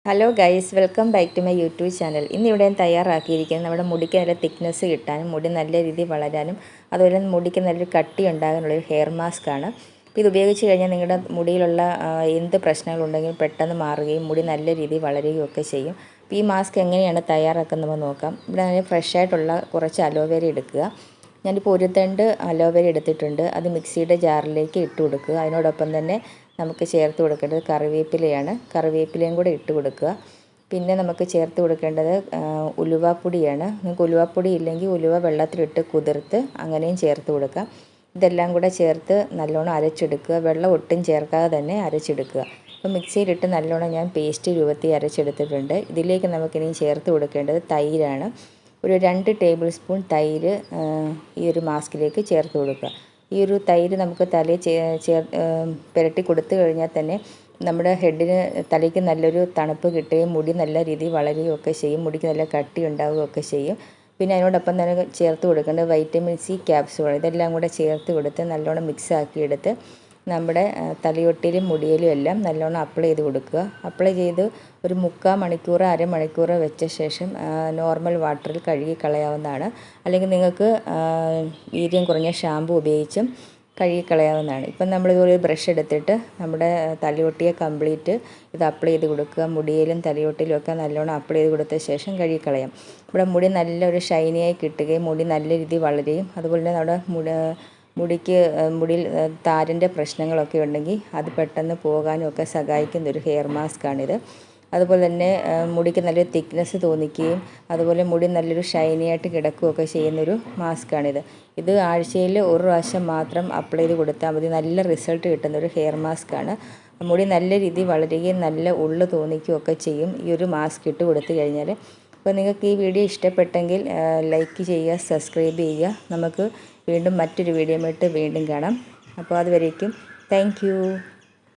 Hello guys, welcome back to my YouTube channel. ഇന്നിവിടെ ഞാൻ തയ്യാറാക്കിയിരിക്കുന്നത് നമ്മുടെ മുടിക്ക് നല്ല തിക്നെസ് കിട്ടാനും മുടി നല്ല രീതിയിൽ വളരാനും അതുപോലെ മുടിക്ക് നല്ലൊരു കട്ടി ഉണ്ടാകാനുള്ളൊരു ഹെയർ മാസ്ക് ആണ്. അപ്പോൾ ഇത് ഉപയോഗിച്ച് കഴിഞ്ഞാൽ നിങ്ങളുടെ മുടിയിലുള്ള എന്ത് പ്രശ്നങ്ങളുണ്ടെങ്കിലും പെട്ടെന്ന് മാറുകയും മുടി നല്ല രീതിയിൽ വളരുകയും ഒക്കെ ചെയ്യും. അപ്പോൾ ഈ മാസ്ക് എങ്ങനെയാണ് തയ്യാറാക്കുന്നത് നോക്കാം. ഇവിടെ ഞാൻ ഫ്രഷ് ആയിട്ടുള്ള കുറച്ച് അലോവേര എടുക്കുക. ഞാനിപ്പോൾ ഒരു തണ്ട് അലോവേര എടുത്തിട്ടുണ്ട്. അത് മിക്സിയുടെ ജാറിലേക്ക് ഇട്ട് കൊടുക്കുക. അതിനോടൊപ്പം തന്നെ നമുക്ക് ചേർത്ത് കൊടുക്കേണ്ടത് കറിവേപ്പിലയാണ്. കറിവേപ്പിലയും കൂടെ ഇട്ട് കൊടുക്കുക. പിന്നെ നമുക്ക് ചേർത്ത് കൊടുക്കേണ്ടത് ഉലുവാപ്പൊടിയാണ്. നിങ്ങൾക്ക് ഉലുവാപ്പൊടി ഇല്ലെങ്കിൽ ഉലുവ വെള്ളത്തിലിട്ട് കുതിർത്ത് അങ്ങനെയും ചേർത്ത് കൊടുക്കാം. ഇതെല്ലാം കൂടെ ചേർത്ത് നല്ലോണം അരച്ചെടുക്കുക. വെള്ളം ഒട്ടും ചേർക്കാതെ തന്നെ അരച്ചെടുക്കുക. അപ്പോൾ മിക്സിയിലിട്ട് നല്ലോണം ഞാൻ പേസ്റ്റ് രൂപത്തിൽ അരച്ചെടുത്തിട്ടുണ്ട്. ഇതിലേക്ക് നമുക്കിനി ചേർത്ത് കൊടുക്കേണ്ടത് തൈരാണ്. ഒരു 2 ടേബിൾ സ്പൂൺ തൈര് ഈ ഒരു മാസ്കിലേക്ക് ചേർത്ത് കൊടുക്കുക. ഈ ഒരു തൈര് നമുക്ക് തലയിൽ പുരട്ടി കൊടുത്തു കഴിഞ്ഞാൽ തന്നെ നമ്മുടെ ഹെഡിന് തലയ്ക്ക് നല്ലൊരു തണുപ്പ് കിട്ടുകയും മുടി നല്ല രീതിയിൽ വളരുകയും ഒക്കെ ചെയ്യും. മുടിക്ക് നല്ല കട്ടി ഉണ്ടാവുകയൊക്കെ ചെയ്യും. പിന്നെ അതിനോടൊപ്പം തന്നെ ചേർത്ത് കൊടുക്കേണ്ടത് വൈറ്റമിൻ സി ക്യാപ്സ്യൂൾ. ഇതെല്ലാം കൂടെ ചേർത്ത് കൊടുത്ത് നല്ലോണം മിക്സ് ആക്കിയെടുത്ത് നമ്മുടെ തലയൊട്ടിയിലും മുടിയിലും എല്ലാം നല്ലോണം അപ്ലൈ ചെയ്ത് കൊടുക്കുക. അപ്ലൈ ചെയ്ത് ഒരു 3/4 മണിക്കൂർ അരമണിക്കൂർ വെച്ച ശേഷം നോർമൽ വാട്ടറിൽ കഴുകി കളയാവുന്നതാണ്. അല്ലെങ്കിൽ നിങ്ങൾക്ക് വീര്യം കുറഞ്ഞ ഷാമ്പു ഉപയോഗിച്ചും കഴുകിക്കളയാവുന്നതാണ്. ഇപ്പം നമ്മളിതുപോലെ ഒരു ബ്രഷ് എടുത്തിട്ട് നമ്മുടെ തലയൊട്ടിയെ കംപ്ലീറ്റ് ഇത് അപ്ലൈ ചെയ്ത് കൊടുക്കുക. മുടിയിലും തലയൊട്ടിയിലും ഒക്കെ നല്ലോണം അപ്ലൈ ചെയ്ത് കൊടുത്ത ശേഷം കഴുകിക്കളയാം. ഇവിടെ മുടി നല്ലൊരു ഷൈനിയായി കിട്ടുകയും മുടി നല്ല രീതിയിൽ വളരുകയും അതുപോലെ തന്നെ നമ്മുടെ മുടിയിൽ താരൻ്റെ പ്രശ്നങ്ങളൊക്കെ ഉണ്ടെങ്കിൽ അത് പെട്ടെന്ന് പോകാനും ഒക്കെ സഹായിക്കുന്ന ഒരു ഹെയർ മാസ്കാണിത്. അതുപോലെ തന്നെ മുടിക്ക് നല്ലൊരു തിക്നെസ് തോന്നിക്കുകയും അതുപോലെ മുടി നല്ലൊരു ഷൈനി ആയിട്ട് കിടക്കുകയൊക്കെ ചെയ്യുന്നൊരു മാസ്കാണിത്. ഇത് ആഴ്ചയിൽ ഒരു പ്രാവശ്യം മാത്രം അപ്ലൈ ചെയ്ത് കൊടുത്താൽ മതി. നല്ല റിസൾട്ട് കിട്ടുന്നൊരു ഹെയർ മാസ്കാണ്. മുടി നല്ല രീതിയിൽ വളരുകയും നല്ല ഉള്ളു തോന്നിക്കുകയൊക്കെ ചെയ്യും ഈ ഒരു മാസ്ക് ഇട്ട് കൊടുത്തു കഴിഞ്ഞാൽ. അപ്പോൾ നിങ്ങൾക്ക് ഈ വീഡിയോ ഇഷ്ടപ്പെട്ടെങ്കിൽ ലൈക്ക് ചെയ്യുക, സബ്സ്ക്രൈബ് ചെയ്യുക. നമുക്ക് വീണ്ടും മറ്റൊരു വീഡിയോയുമായിട്ട് വീണ്ടും കാണാം. അപ്പോൾ അതുവരേക്കും താങ്ക് യു.